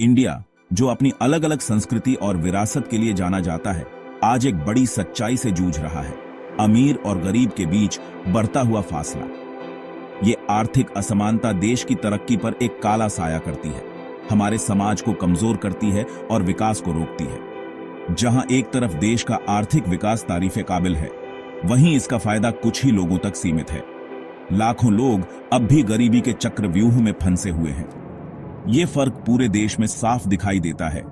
India, जो अपनी अलग अलग संस्कृति और विरासत के लिए जाना जाता है, आज एक बड़ी सच्चाई से जूझ रहा है। अमीर और गरीब के बीच बढ़ता हुआ फासला। ये आर्थिक असमानता देश की तरक्की पर एक काला साया करती है, हमारे समाज को कमजोर करती है और विकास को रोकती है। जहां एक तरफ देश का आर्थिक विकास तारीफे काबिल है, वहीं इसका फायदा कुछ ही लोगों तक सीमित है। लाखों लोग अब भी गरीबी के चक्रव्यूह में फंसे हुए हैं। ये फर्क पूरे देश में साफ दिखाई देता है।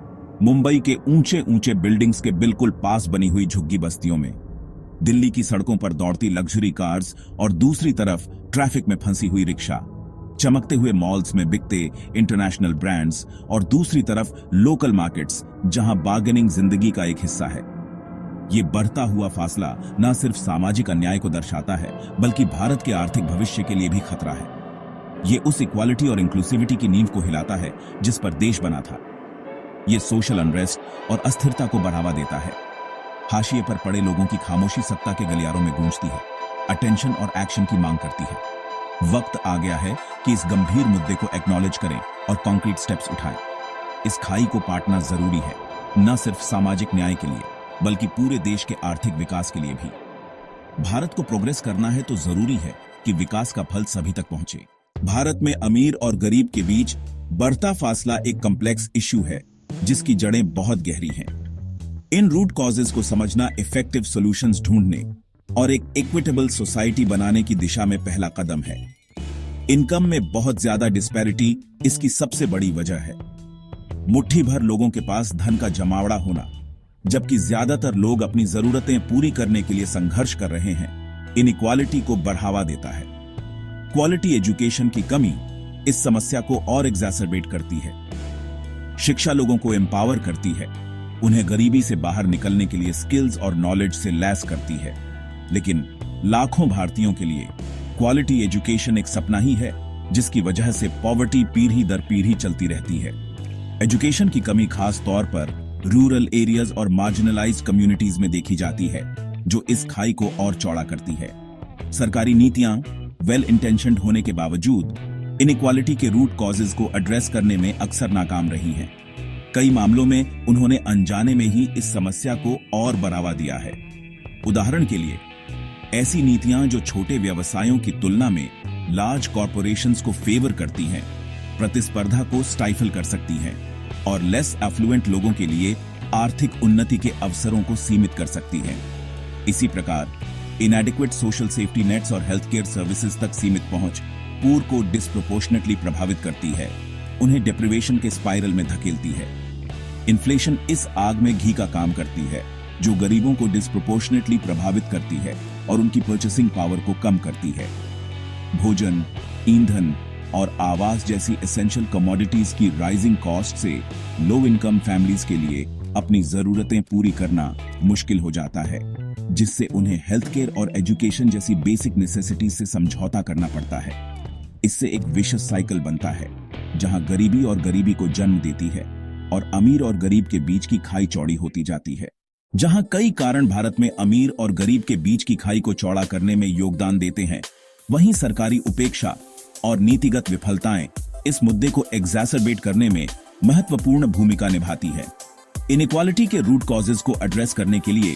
मुंबई के ऊंचे ऊंचे बिल्डिंग्स के बिल्कुल पास बनी हुई झुग्गी बस्तियों में, दिल्ली की सड़कों पर दौड़ती लग्जरी कार्स और दूसरी तरफ ट्रैफिक में फंसी हुई रिक्शा, चमकते हुए मॉल्स में बिकते इंटरनेशनल ब्रांड्स और दूसरी तरफ लोकल मार्केट्स जहां बार्गेनिंग जिंदगी का एक हिस्सा है। ये बढ़ता हुआ फासला न सिर्फ सामाजिक अन्याय को दर्शाता है, बल्कि भारत के आर्थिक भविष्य के लिए भी खतरा है। ये उस इक्वालिटी और इंक्लूसिविटी की नींव को हिलाता है जिस पर देश बना था। ये सोशल अनरेस्ट और अस्थिरता को बढ़ावा देता है। हाशिए पर पड़े लोगों की खामोशी सत्ता के गलियारों में गूंजती है, अटेंशन और एक्शन की मांग करती है। वक्त आ गया है कि इस गंभीर मुद्दे को एक्नॉलेज करें और कॉन्क्रीट स्टेप्स उठाएं। इस खाई को पाटना जरूरी है, न सिर्फ सामाजिक न्याय के लिए, बल्कि पूरे देश के आर्थिक विकास के लिए भी। भारत को प्रोग्रेस करना है तो जरूरी है कि विकास का फल सभी तक पहुंचे। भारत में अमीर और गरीब के बीच बढ़ता फासला एक कॉम्प्लेक्स इश्यू है, जिसकी जड़ें बहुत गहरी हैं। इन रूट कॉजेज को समझना इफेक्टिव सॉल्यूशंस ढूंढने और एक इक्विटेबल सोसाइटी बनाने की दिशा में पहला कदम है। इनकम में बहुत ज्यादा डिस्पैरिटी इसकी सबसे बड़ी वजह है। मुट्ठी भर लोगों के पास धन का जमावड़ा होना, जबकि ज्यादातर लोग अपनी जरूरतें पूरी करने के लिए संघर्ष कर रहे हैं, इनइक्वालिटी को बढ़ावा देता है। क्वालिटी एजुकेशन की कमी इस समस्या को और एग्जैसरबेट करती है। शिक्षा लोगों को एम्पावर करती है, उन्हें गरीबी से बाहर निकलने के लिए स्किल्स और नॉलेज से लैस करती है। लेकिन लाखों भारतीयों के लिए क्वालिटी एजुकेशन एक सपना ही है, जिसकी वजह से पॉवर्टी पीढ़ी दर पीढ़ी चलती रहती है। एजुकेशन की कमी खास तौर पर रूरल एरियाज और मार्जिनलाइज्ड कम्युनिटीज में देखी जाती है, जो इस खाई को और चौड़ा करती है। सरकारी नीतियां वेल इंटेंशन्ड होने के बावजूद इनइक्वालिटी के रूट कॉजेज को एड्रेस करने में अक्सर नाकाम रही हैं। कई मामलों में उन्होंने अनजाने में ही इस समस्या को और बढ़ावा दिया है। उदाहरण के लिए, ऐसी नीतियां जो छोटे व्यवसायों की तुलना में लार्ज कॉरपोरेशंस को फेवर करती हैं, प्रतिस्पर्धा को स्टाइफल कर सकती हैं और लेस एफ्लुएंट लोगों के लिए आर्थिक उन्नति के अवसरों को सीमित कर सकती हैं। इसी प्रकार इनएडिक्वेट सोशल सेफ्टी नेट्स और हेल्थ केयर सर्विसेज तक सीमित पहुंच पूर को डिस्प्रोपोर्शनेटली प्रभावित करती है, उन्हें डिप्रिवेशन के स्पाइरल में धकेलती है। इन्फ्लेशन इस आग में घी का काम करती है, जो गरीबों को डिस्प्रोपोर्शनेटली प्रभावित करती है और उनकी परचेसिंग पावर को कम करती है। भोजन, ईंधन और आवास जैसी एसेंशियल कमोडिटीज की राइजिंग कॉस्ट से लो इनकम फैमिलीज के लिए अपनी जरूरतें पूरी करना मुश्किल हो जाता है, जिससे उन्हें हेल्थ केयर और एजुकेशन जैसी बेसिक नेसेसिटीज से समझौता करना पड़ता है। इससे एक विशेष साइकिल बनता है, जहां गरीबी और गरीबी को जन्म देती है और अमीर और गरीब के बीच की खाई चौड़ी होती जाती है। जहां कई कारण भारत में अमीर और गरीब के बीच की खाई को चौड़ा करने में योगदान देते हैं, वहीं सरकारी उपेक्षा और नीतिगत विफलताएं इस मुद्दे को एग्जैसरबेट करने में महत्वपूर्ण भूमिका निभाती है। इनइक्वालिटी के रूट कॉजेज को एड्रेस करने के लिए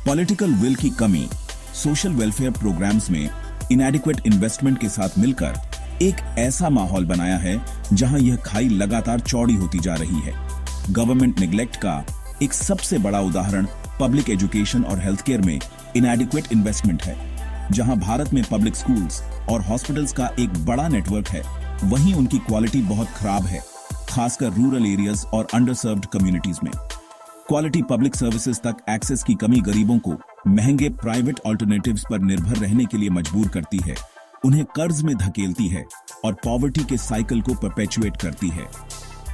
पॉलिटिकल विल की कमी, सोशल वेलफेयर प्रोग्राम्स में इनएडिक्वेट इन्वेस्टमेंट के साथ मिलकर एक ऐसा माहौल बनाया है जहां यह खाई लगातार चौड़ी होती जा रही है। गवर्नमेंट नेग्लेक्ट का एक सबसे बड़ा उदाहरण पब्लिक एजुकेशन और हेल्थ केयर में इनएडिक्वेट इन्वेस्टमेंट है। जहां भारत में पब्लिक स्कूल्स और हॉस्पिटल्स का एक बड़ा नेटवर्क है, वहीं उनकी क्वालिटी बहुत खराब है, खासकर रूरल एरियाज और अंडरसर्व्ड कम्युनिटीज में। क्वालिटी पब्लिक सर्विसेज तक एक्सेस की कमी गरीबों को महंगे प्राइवेट ऑल्टरनेटिव्स पर निर्भर रहने के लिए मजबूर करती है, उन्हें कर्ज में धकेलती है और पॉवर्टी के साइकिल को परपेचुएट करती है।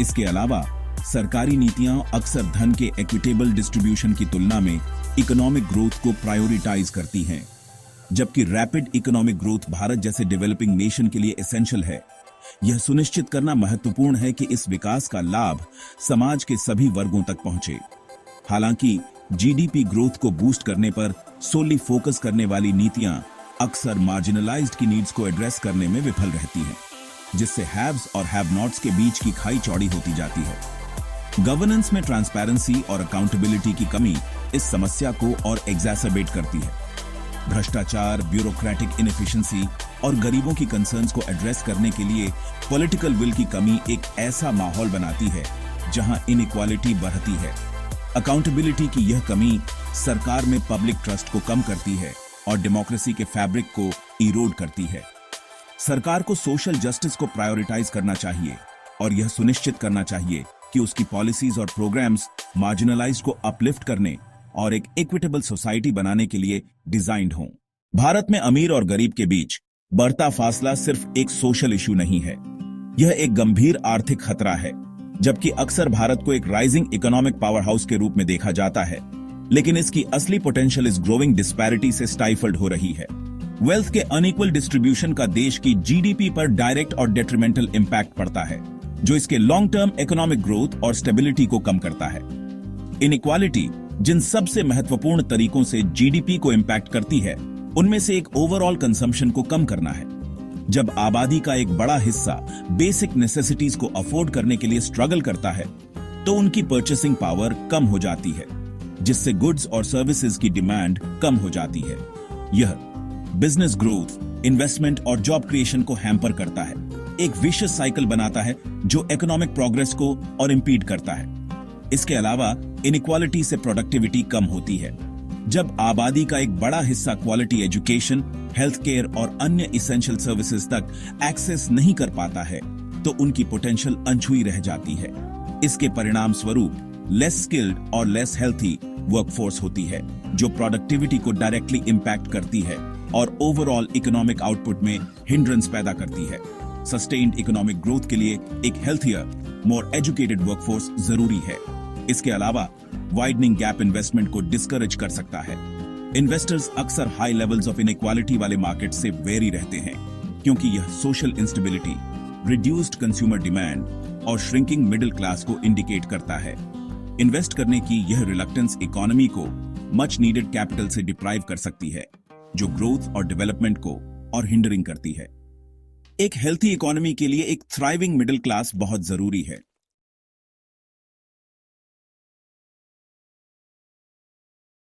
इसके अलावा सरकारी नीतियां अक्सर धन के इक्विटेबल डिस्ट्रीब्यूशन की तुलना में इकोनॉमिक ग्रोथ को प्रायोरिटाइज करती हैं, जबकि रैपिड इकोनॉमिक ग्रोथ भारत जैसे डेवलपिंग नेशन के लिए एसेंशियल है। यह सुनिश्चित करना महत्वपूर्ण है कि इस विकास का लाभ समाज के सभी वर्गों तक पहुंचे। हालांकि जीडीपी ग्रोथ को बूस्ट करने पर सोली फोकस करने वाली नीतियां अक्सर मार्जिनलाइज्ड की नीड्स को एड्रेस करने में विफल रहती हैं, जिससे हैव्स और हैव नॉट्स के बीच की खाई चौड़ी होती जाती है। गवर्नेंस में ट्रांसपेरेंसी और अकाउंटेबिलिटी की कमी इस समस्या को और एग्जैसरबेट करती है। भ्रष्टाचार, ब्यूरोक्रेटिक इनएफिशिएंसी और गरीबों की कंसर्न्स को एड्रेस करने के लिए पॉलिटिकल विल की कमी एक ऐसा माहौल बनाती है जहां इनइक्वालिटी बढ़ती है। अकाउंटेबिलिटी की यह कमी सरकार में पब्लिक ट्रस्ट को कम करती है और डेमोक्रेसी के फैब्रिक को इरोड करती है। सरकार को सोशल जस्टिस को प्रायोरिटाइज करना चाहिए और यह सुनिश्चित करना चाहिए कि उसकी पॉलिसीज और प्रोग्राम्स मार्जिनलाइज्ड को अपलिफ्ट करने और एक इक्विटेबल सोसाइटी बनाने के लिए डिजाइन्ड हों। भारत में अमीर और गरीब के बीच बढ़ता फासला सिर्फ एक सोशल इशू नहीं है, यह एक गंभीर आर्थिक खतरा है। जबकि अक्सर भारत को एक राइजिंग इकोनॉमिक पावर हाउस के रूप में देखा जाता है, लेकिन इसकी असली पोटेंशियल इस ग्रोइंग डिस्पैरिटी से स्टाइफल्ड हो रही है। वेल्थ के अनइक्वल डिस्ट्रीब्यूशन का देश की जीडीपी पर डायरेक्ट और डेट्रीमेंटल इंपैक्ट पड़ता है, जो इसके लॉन्ग टर्म इकोनॉमिक ग्रोथ और स्टेबिलिटी को कम करता है। इनइक्वालिटी जिन सबसे महत्वपूर्ण तरीकों से जीडीपी को इंपैक्ट करती है, उनमें से एक ओवरऑल कंजम्पशन को कम करना है। जब आबादी का एक बड़ा हिस्सा बेसिक नेसेसिटीज को अफोर्ड करने के लिए स्ट्रगल करता है, तो उनकी परचेसिंग पावर कम हो जाती है, जिससे गुड्स और सर्विसेज की डिमांड कम हो जाती है। यह बिजनेस ग्रोथ, इन्वेस्टमेंट और जॉब क्रिएशन को हैम्पर करता है, एक विशियस साइकिल बनाता है जो इकोनॉमिक प्रोग्रेस को और इंपीड करता है। इसके अलावा इनइक्वालिटी से प्रोडक्टिविटी कम होती है। जब आबादी का एक बड़ा हिस्सा क्वालिटी एजुकेशन, हेल्थ केयर और अन्य इसेंशियल सर्विसेज तक एक्सेस नहीं कर पाता है, तो उनकी पोटेंशियल अनछुई रह जाती है। इसके परिणाम स्वरूप लेस स्किल्ड और लेस हेल्थी वर्कफोर्स होती है, जो प्रोडक्टिविटी को डायरेक्टली इंपैक्ट करती है और ओवरऑल इकोनॉमिक आउटपुट में हिंड्रेंस पैदा करती है। सस्टेन्ड इकोनॉमिक ग्रोथ के लिए एक हेल्थियर, मोर एजुकेटेड वर्कफोर्स जरूरी है। इसके अलावा वाइडनिंग गैप इन्वेस्टमेंट को डिस्करेज कर सकता है। इन्वेस्टर्स अक्सर हाई लेवल्स ऑफ इनइक्वालिटी वाले मार्केट से वेरी रहते हैं, क्योंकि यह social instability, reduced consumer demand और श्रिंकिंग मिडिल क्लास को इंडिकेट करता है। इन्वेस्ट करने की यह रिलक्टेंस इकोनॉमी को मच नीडेड कैपिटल से डिप्राइव कर सकती है, जो ग्रोथ और डेवलपमेंट को और हिंडरिंग करती है। एक हेल्थी इकोनॉमी के लिए एक थ्राइविंग मिडिल क्लास बहुत जरूरी है।